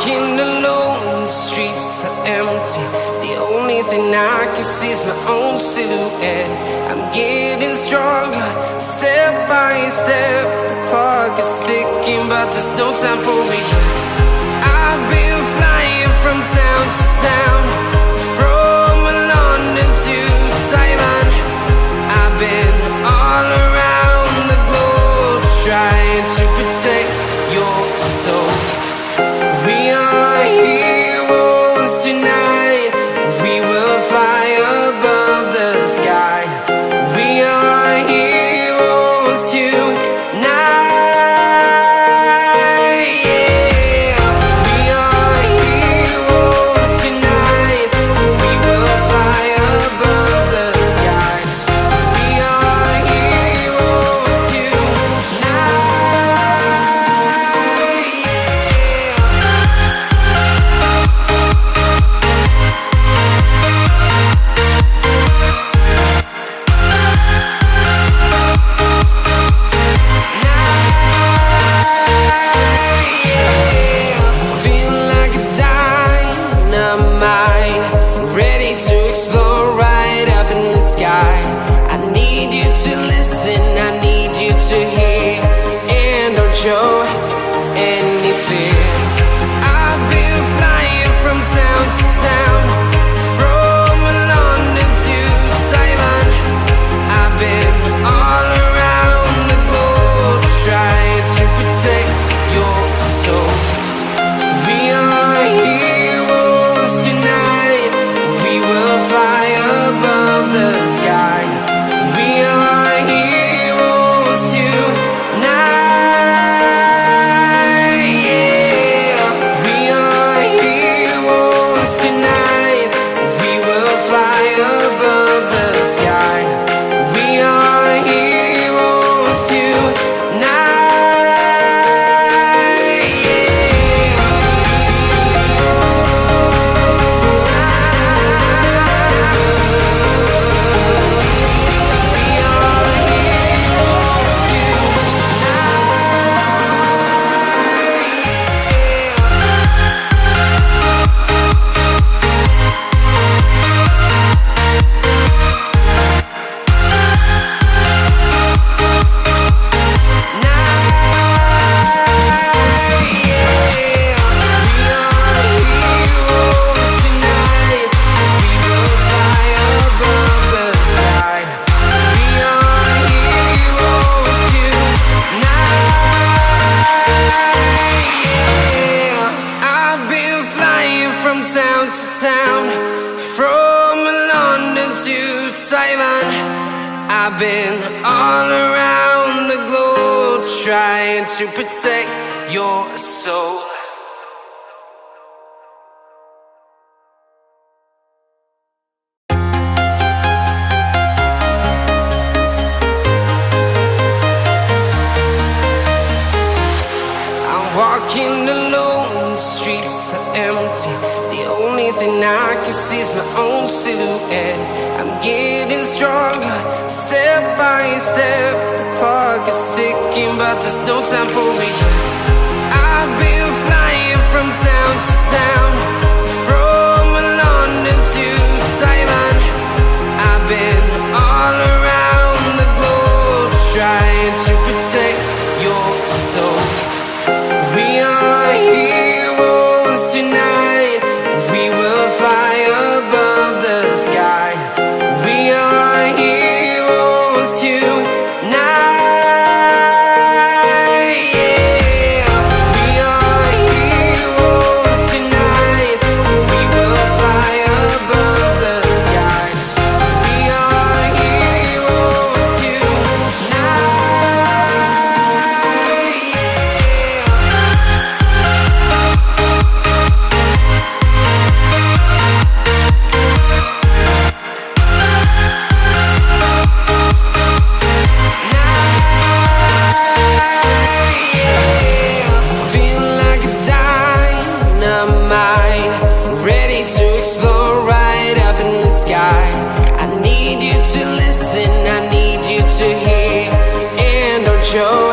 walking alone, the streets are empty. The only thing I can see is my own silhouette. I'm getting stronger, step by step. The clock is ticking, but there's no time for regrets. I've been flying from town to town, from London to Taiwan. I've been all around the globe, trying to protect your soul. We are heroes tonight. We will fly above the sky. We are heroes tonight. Yeah. We are heroes tonight. We will fly above the sky. We are heroes tonight. I need you to listen, I need you to hear, and don't show any fear. I've been flying from town to town, from London to Taiwan. I've been all around the globe, trying to protect your soul. We are heroes tonight. We will fly above the sky. We are heroes tonight. Yeah. We are heroes tonight. We will fly above the sky. We are heroes tonight. Town to town, from London to Taiwan. I've been all around the globe, trying to protect your soul. I'm walking alone, the streets are empty. The only thing I can see is my own silhouette. I'm getting stronger, step by step. The clock is ticking, but there's no time for regrets. I've been flying from town to town, from London to Taiwan. I've been all around the globe, trying to protect your soul. We are heroes tonight. We will fly above the sky. We are heroes tonight. Yeah. We are heroes tonight. We will fly above the sky. We are heroes tonight. I need you to listen, I need you to hear, and don't show